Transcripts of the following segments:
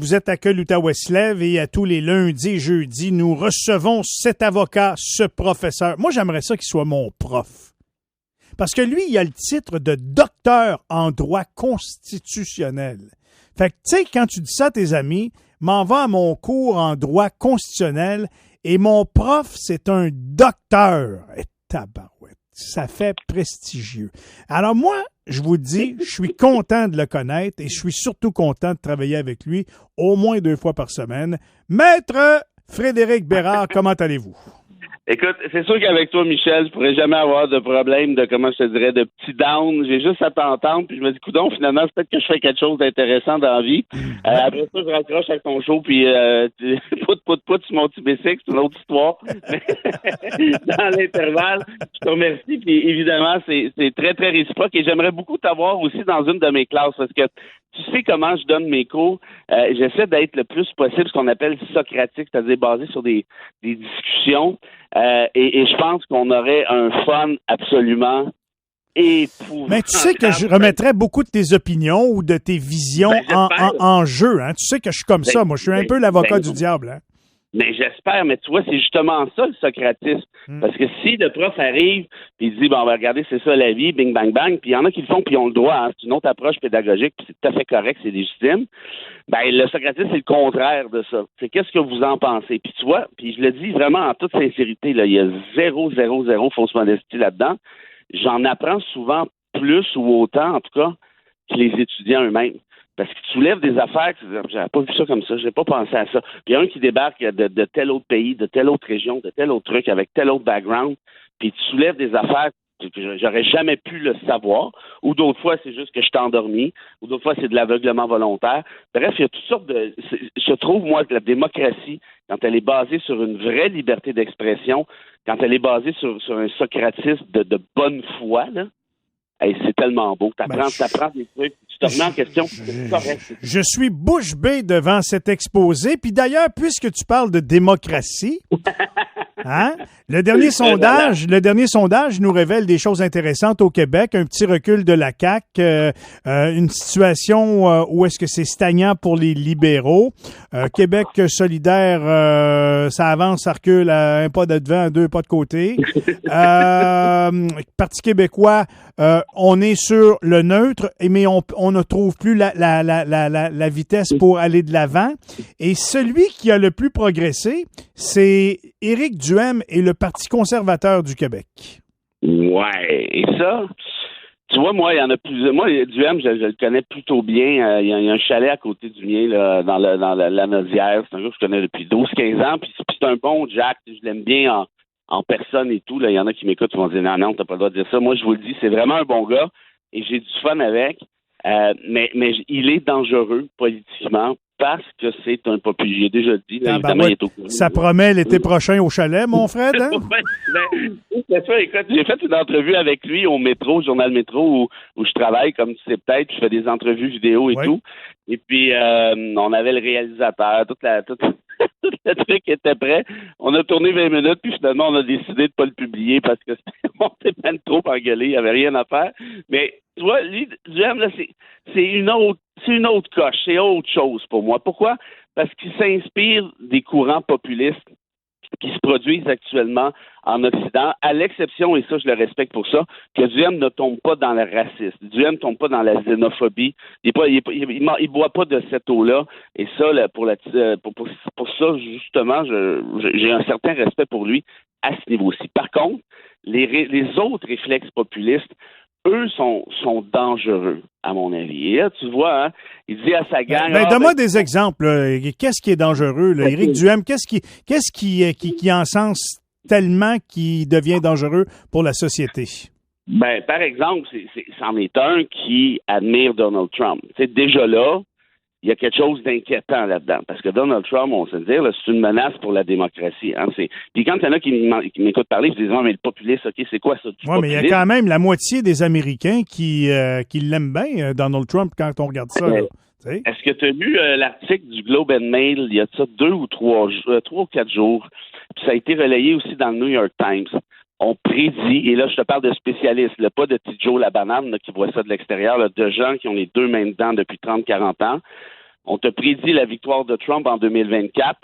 vous êtes à Coluta-Weslev et à tous les lundis et jeudis, nous recevons cet avocat, ce professeur. Moi, j'aimerais ça qu'il soit mon prof. Parce que lui, il a le titre de docteur en droit constitutionnel. Fait que, tu sais, quand tu dis ça à tes amis, m'en va à mon cours en droit constitutionnel et mon prof, c'est un docteur. Et tabarouette, ça fait prestigieux. Alors moi, je vous dis, je suis content de le connaître et je suis surtout content de travailler avec lui au moins 2 fois par semaine. Maître Frédéric Bérard, comment allez-vous? Écoute, c'est sûr qu'avec toi, Michel, je pourrais jamais avoir de problème de, comment je te dirais, de petits downs. J'ai juste à t'entendre, puis je me dis, coudonc, finalement, c'est peut-être que je fais quelque chose d'intéressant dans la vie. Après ça, je raccroche avec ton show, puis pout sur mon petit bicycle, c'est une autre histoire. Dans l'intervalle, je te remercie, puis évidemment, c'est très, très réciproque, et j'aimerais beaucoup t'avoir aussi dans une de mes classes, parce que tu sais comment je donne mes cours. J'essaie d'être le plus possible ce qu'on appelle socratique, c'est-à-dire basé sur des discussions. Et je pense qu'on aurait un fun absolument épouvantable. Mais tu sais que je remettrais beaucoup de tes opinions ou de tes visions en jeu. Hein? Tu sais que je suis comme ça. Moi, je suis un peu l'avocat du diable. Hein? Mais j'espère, mais tu vois, c'est justement ça le socratisme. Parce que si le prof arrive puis il dit, bon, regardez, c'est ça la vie, bing, bang, bang, puis il y en a qui le font puis ils ont le droit, hein, c'est une autre approche pédagogique, puis c'est tout à fait correct, c'est légitime. Ben, le socratisme, c'est le contraire de ça. C'est qu'est-ce que vous en pensez? Puis tu vois, puis je le dis vraiment en toute sincérité, là, il y a zéro fausse modestie là-dedans. J'en apprends souvent plus ou autant, en tout cas, que les étudiants eux-mêmes. Parce que tu soulèves des affaires, j'avais pas vu ça comme ça, j'ai pas pensé à ça. Puis il y a un qui débarque de tel autre pays, de telle autre région, de tel autre truc, avec tel autre background, puis tu soulèves des affaires que j'aurais jamais pu le savoir, ou d'autres fois, c'est juste que je t'ai endormi, ou d'autres fois, c'est de l'aveuglement volontaire. Bref, il y a toutes sortes de... Je trouve, moi, que la démocratie, quand elle est basée sur une vraie liberté d'expression, quand elle est basée sur un socratisme de bonne foi, là, hey, c'est tellement beau. T'apprends des trucs, tu te remets en question. C'est correct. Je suis bouche bée devant cet exposé. Puis d'ailleurs, puisque tu parles de démocratie, hein, le dernier sondage nous révèle des choses intéressantes au Québec. Un petit recul de la CAQ, une situation où est-ce que c'est stagnant pour les libéraux. Québec solidaire, ça avance, ça recule à un pas de devant, à 2 pas de côté. Parti québécois, on est sur le neutre, mais on ne trouve plus la vitesse pour aller de l'avant. Et celui qui a le plus progressé, c'est Éric Duhem et le Parti conservateur du Québec. Ouais, et ça, tu vois, moi, il y en a plusieurs. Moi, Duhem, je le connais plutôt bien. Il y a un chalet à côté du mien, là, dans la Naudière. C'est un gars que je connais depuis 12-15 ans. Puis c'est un bon Jack. Je l'aime bien en personne et tout. Là, il y en a qui m'écoutent qui vont dire non, t'as pas le droit de dire ça. Moi, je vous le dis, c'est vraiment un bon gars et j'ai du fun avec. Mais il est dangereux politiquement parce que c'est un populiste. J'ai déjà dit. Là, évidemment, il est au courant. Ça promet l'été prochain au chalet, mon Fred. Hein? C'est ça. Écoute, j'ai fait une entrevue avec lui au métro, Journal Métro, où je travaille, comme tu sais peut-être. Je fais des entrevues vidéo et tout. Et puis, on avait le réalisateur, tout le truc était prêt. On a tourné 20 minutes, puis finalement, on a décidé de pas le publier parce que on s'est même trop engueulé, il n'y avait rien à faire. Mais tu vois, lui, Duhem, là, c'est une autre coche, c'est autre chose pour moi. Pourquoi? Parce qu'il s'inspire des courants populistes qui se produisent actuellement en Occident, à l'exception, et ça je le respecte pour ça, que Duhem ne tombe pas dans le racisme. Duhem ne tombe pas dans la xénophobie. Il boit pas de cette eau-là. Et ça, là, pour ça, justement, j'ai un certain respect pour lui à ce niveau-ci. Par contre, les autres réflexes populistes, eux, sont dangereux, à mon avis. Et là, tu vois, hein, il dit à sa gang... donne-moi des exemples. Qu'est-ce qui est dangereux? Là? Éric Duhem, qu'est-ce qui encense tellement qu'il devient dangereux pour la société? Par exemple, c'en est un qui admire Donald Trump. C'est déjà là, il y a quelque chose d'inquiétant là-dedans. Parce que Donald Trump, on sait dire, là, c'est une menace pour la démocratie. Hein, puis quand il y en a qui m'écoutent parler, je dis mais le populiste, OK, c'est quoi ça? Oui, mais il y a quand même la moitié des Américains qui l'aiment bien, Donald Trump, quand on regarde ça. Là. Est-ce que tu as lu l'article du Globe and Mail il y a ça 2 ou 3 ou 4 jours? Puis ça a été relayé aussi dans le New York Times. On prédit, et là je te parle de spécialistes, là, pas de petit Joe la banane là, qui voit ça de l'extérieur, là, de gens qui ont les 2 mains dedans depuis 30-40 ans. On te prédit la victoire de Trump en 2024.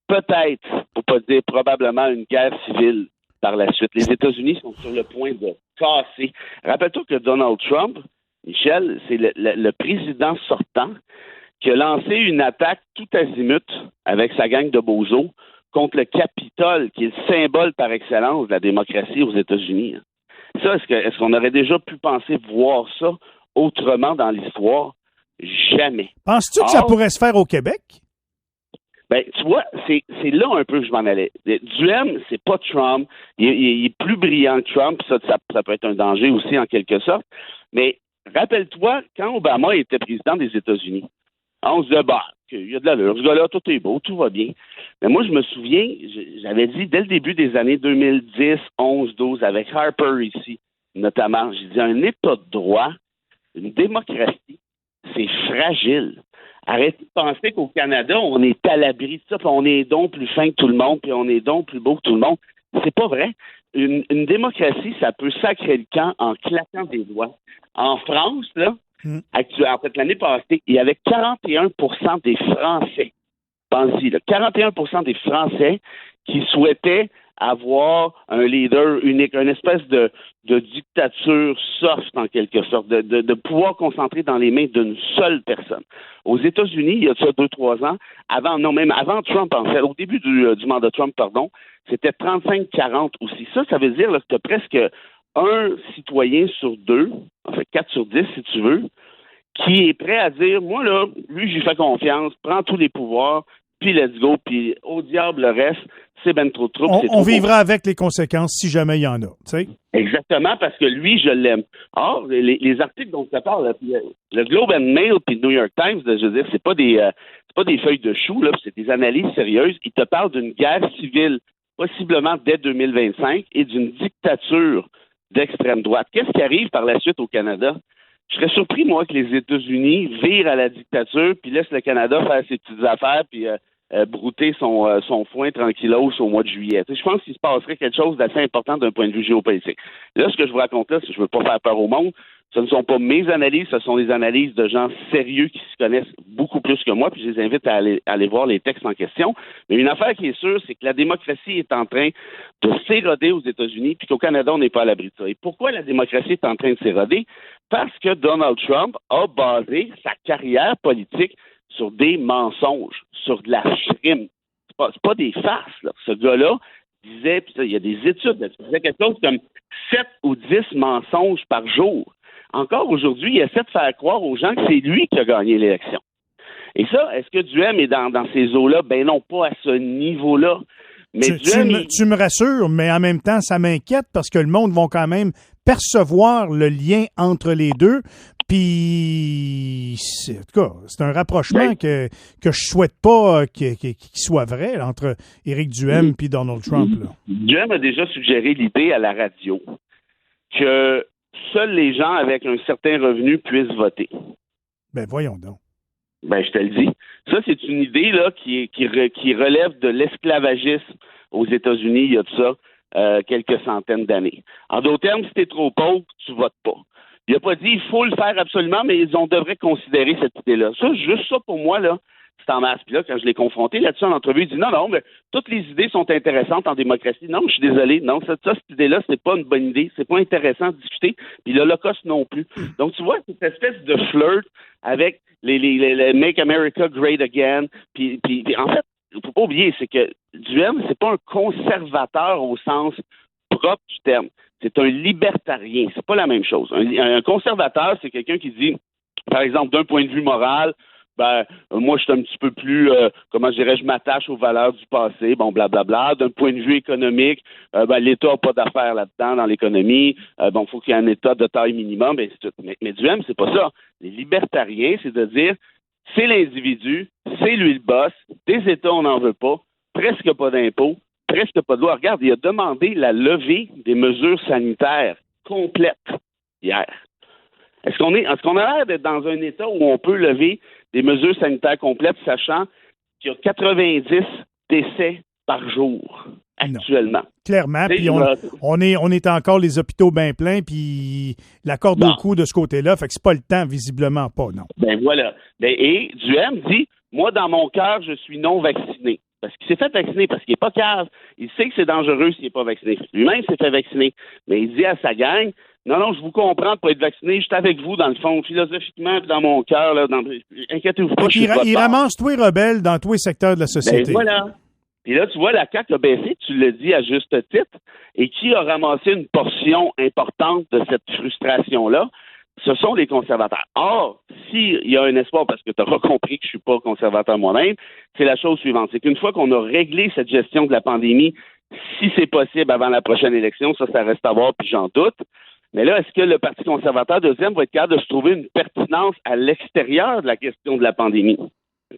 Peut-être, pour pas dire probablement, une guerre civile par la suite. Les États-Unis sont sur le point de casser. Rappelle-toi que Donald Trump, Michel, c'est le président sortant qui a lancé une attaque tout azimut avec sa gang de bozos contre le Capitole, qui est le symbole par excellence de la démocratie aux États-Unis. Ça, est-ce qu'on aurait déjà pu penser voir ça autrement dans l'histoire? Jamais. Penses-tu que ça pourrait se faire au Québec? Ben, tu vois, c'est là un peu que je m'en allais. Duhem, c'est pas Trump. Il est plus brillant que Trump. Ça peut être un danger aussi, en quelque sorte. Mais rappelle-toi, quand Obama était président des États-Unis, on se disait, il y a de l'allure. Ce gars-là, tout est beau, tout va bien. Mais moi, je me souviens, j'avais dit dès le début des années 2010, 11, 12, avec Harper ici, notamment, j'ai dit, un État de droit, une démocratie, c'est fragile. Arrêtez de penser qu'au Canada, on est à l'abri de ça, puis on est donc plus fin que tout le monde, puis on est donc plus beau que tout le monde. C'est pas vrai. Une démocratie, ça peut sacrer le camp en claquant des doigts. En France, là, en fait, l'année passée, il y avait 41 des Français, pensez-y, 41 des Français qui souhaitaient avoir un leader unique, une espèce de dictature soft, en quelque sorte, de pouvoir concentrer dans les mains d'une seule personne. Aux États-Unis, il y a ça 2-3 ans, même avant Trump, en fait, au début du mandat Trump, c'était 35-40 aussi. Ça veut dire là, que tu as presque un citoyen sur 2, en fait 4 sur 10 si tu veux, qui est prêt à dire, moi là, lui, j'y fais confiance, prends tous les pouvoirs, puis let's go, puis au diable le reste, c'est ben trop de troubles. On vivra avec les conséquences si jamais il y en a, tu sais. Exactement, parce que lui, je l'aime. Or, les articles dont tu parles, le Globe and Mail puis le New York Times, je veux dire, c'est pas des feuilles de chou, là, c'est des analyses sérieuses. Ils te parlent d'une guerre civile, possiblement dès 2025, et d'une dictature d'extrême droite. Qu'est-ce qui arrive par la suite au Canada? Je serais surpris, moi, que les États-Unis virent à la dictature puis laissent le Canada faire ses petites affaires puis brouter son foin tranquillos au mois de juillet. Je pense qu'il se passerait quelque chose d'assez important d'un point de vue géopolitique. Là, ce que je vous raconte là, c'est que je ne veux pas faire peur au monde. Ce ne sont pas mes analyses, ce sont des analyses de gens sérieux qui se connaissent beaucoup plus que moi, puis je les invite à aller voir les textes en question. Mais une affaire qui est sûre, c'est que la démocratie est en train de s'éroder aux États-Unis, puis qu'au Canada, on n'est pas à l'abri de ça. Et pourquoi la démocratie est en train de s'éroder? Parce que Donald Trump a basé sa carrière politique sur des mensonges, sur de la frime. C'est pas des farces, là. Ce gars-là disait, puis il y a des études, il disait quelque chose comme 7 ou 10 mensonges par jour. Encore aujourd'hui, il essaie de faire croire aux gens que c'est lui qui a gagné l'élection. Et ça, est-ce que Duhem est dans ces eaux-là? Ben non, pas à ce niveau-là. Mais tu me rassures, mais en même temps, ça m'inquiète parce que le monde va quand même percevoir le lien entre les deux. Puis, en tout cas, c'est un rapprochement que je souhaite pas qu'il soit vrai là, entre Éric Duhem et Donald Trump. Là. Duhem a déjà suggéré l'idée à la radio que seuls les gens avec un certain revenu puissent voter. Ben voyons donc. Ben je te le dis. Ça, c'est une idée là qui relève de l'esclavagisme aux États-Unis il y a de ça quelques centaines d'années. En d'autres termes, si tu es trop pauvre, tu votes pas. Il n'a pas dit il faut le faire absolument, mais on devrait considérer cette idée-là. Ça, juste ça pour moi, là, c'est en masse. Puis là, quand je l'ai confronté là-dessus en entrevue, il dit non, mais toutes les idées sont intéressantes en démocratie. Non, je suis désolé. Non, cette idée-là, c'est pas une bonne idée. C'est pas intéressant de discuter. Puis l'Holocauste non plus. Donc, tu vois, cette espèce de flirt avec les Make America Great Again. Puis en fait, il faut pas oublier, c'est que Duhem, c'est pas un conservateur au sens propre du terme. C'est un libertarien. C'est pas la même chose. Un conservateur, c'est quelqu'un qui dit, par exemple, d'un point de vue moral, moi, je suis un petit peu plus, je m'attache aux valeurs du passé, bon, blablabla. D'un point de vue économique, l'État n'a pas d'affaires là-dedans dans l'économie. Il faut qu'il y ait un État de taille minimum, mais Duhem, c'est pas ça. Les libertariens, c'est de dire, c'est l'individu, c'est lui le boss, des États, on n'en veut pas, presque pas d'impôts, presque pas de loi. Regarde, il a demandé la levée des mesures sanitaires complètes hier. Est-ce qu'on a l'air d'être dans un État où on peut lever des mesures sanitaires complètes, sachant qu'il y a 90 décès par jour? actuellement. Clairement, puis on est encore les hôpitaux bien pleins, puis la corde au cou de ce côté-là, fait que c'est pas le temps, visiblement pas, non. Ben voilà. Et Duhem dit, moi, dans mon cœur, je suis non vacciné. Parce qu'il s'est fait vacciner, parce qu'il n'est pas cave. Il sait que c'est dangereux s'il n'est pas vacciné. Lui-même s'est fait vacciner. Mais il dit à sa gang, non, je vous comprends de pas être vacciné, je suis avec vous, dans le fond, philosophiquement, puis dans mon cœur, là, inquiétez-vous pas, je suis il ramasse tous les rebelles dans tous les secteurs de la société. Ben voilà. Puis là, tu vois, la CAQ a baissé, tu le dis à juste titre, et qui a ramassé une portion importante de cette frustration-là? Ce sont les conservateurs. Or, s'il y a un espoir, parce que tu auras compris que je suis pas conservateur moi-même, c'est la chose suivante. C'est qu'une fois qu'on a réglé cette gestion de la pandémie, si c'est possible avant la prochaine élection, ça reste à voir, puis j'en doute. Mais là, est-ce que le Parti conservateur, deuxième, va être capable de se trouver une pertinence à l'extérieur de la question de la pandémie?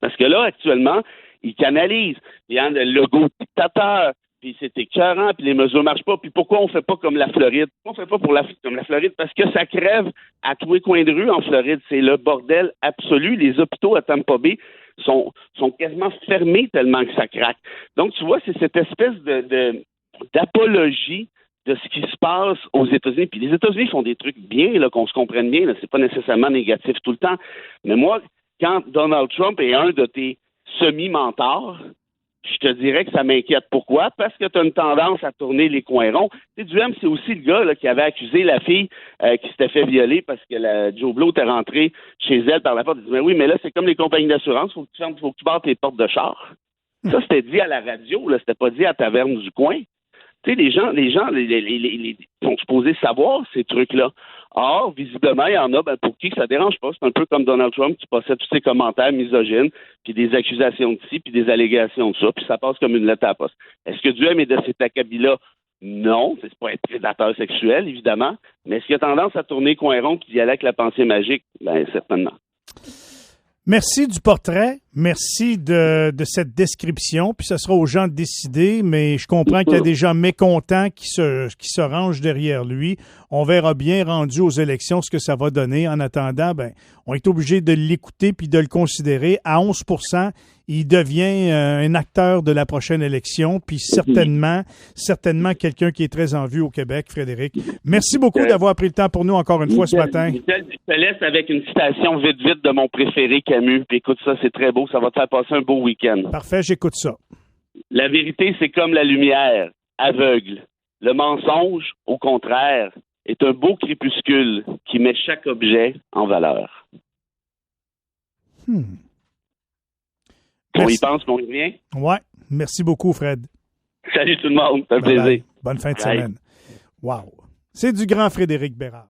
Parce que là, actuellement, ils canalisent. Il y a le logo dictateur, puis c'est écœurant, puis les mesures ne marchent pas. Puis pourquoi on ne fait pas comme la Floride? Pourquoi on ne fait pas comme la Floride? Parce que ça crève à tous les coins de rue en Floride. C'est le bordel absolu. Les hôpitaux à Tampa Bay sont quasiment fermés tellement que ça craque. Donc, tu vois, c'est cette espèce d'apologie de ce qui se passe aux États-Unis. Puis les États-Unis font des trucs bien, là, qu'on se comprenne bien. Là, c'est pas nécessairement négatif tout le temps. Mais moi, quand Donald Trump est un de tes semi-mentors, je te dirais que ça m'inquiète. Pourquoi? Parce que tu as une tendance à tourner les coins ronds. Tu sais, Duhem, c'est aussi le gars là, qui avait accusé la fille qui s'était fait violer parce que Joe Blow était rentré chez elle par la porte. Il dit, mais oui, mais là, c'est comme les compagnies d'assurance, faut que tu barres tes portes de char. Ça, c'était dit à la radio, là, c'était pas dit à Taverne du coin. Tu sais, les gens sont supposés savoir ces trucs-là. Or, visiblement, il y en a pour qui ça dérange pas. C'est un peu comme Donald Trump qui passait tous ses commentaires misogynes, puis des accusations de ci, puis des allégations de ça, puis ça passe comme une lettre à la poste. Est-ce que Duhem est de cet acabit-là? Non, c'est pas être prédateur sexuel, évidemment, mais est-ce qu'il a tendance à tourner coin rond puis d'y aller avec la pensée magique? Bien, certainement. Merci du portrait. Merci de cette description. Puis ce sera aux gens de décider, mais je comprends qu'il y a des gens mécontents qui se rangent derrière lui. On verra bien, rendu aux élections, ce que ça va donner. En attendant, on est obligé de l'écouter puis de le considérer. À 11 %, il devient un acteur de la prochaine élection, puis certainement quelqu'un qui est très en vue au Québec, Frédéric. Merci beaucoup d'avoir pris le temps pour nous encore une fois ce matin. Michel, je te laisse avec une citation vite de mon préféré, Camus. Puis écoute ça, c'est très beau. Ça va te faire passer un beau week-end. Parfait, j'écoute ça. La vérité, c'est comme la lumière, aveugle. Le mensonge, au contraire, est un beau crépuscule qui met chaque objet en valeur. On y pense, on y revient? Ouais. Merci beaucoup, Fred. Salut tout le monde. Ça fait plaisir. Bonne fin de semaine. Wow. C'est du grand Frédéric Bérard.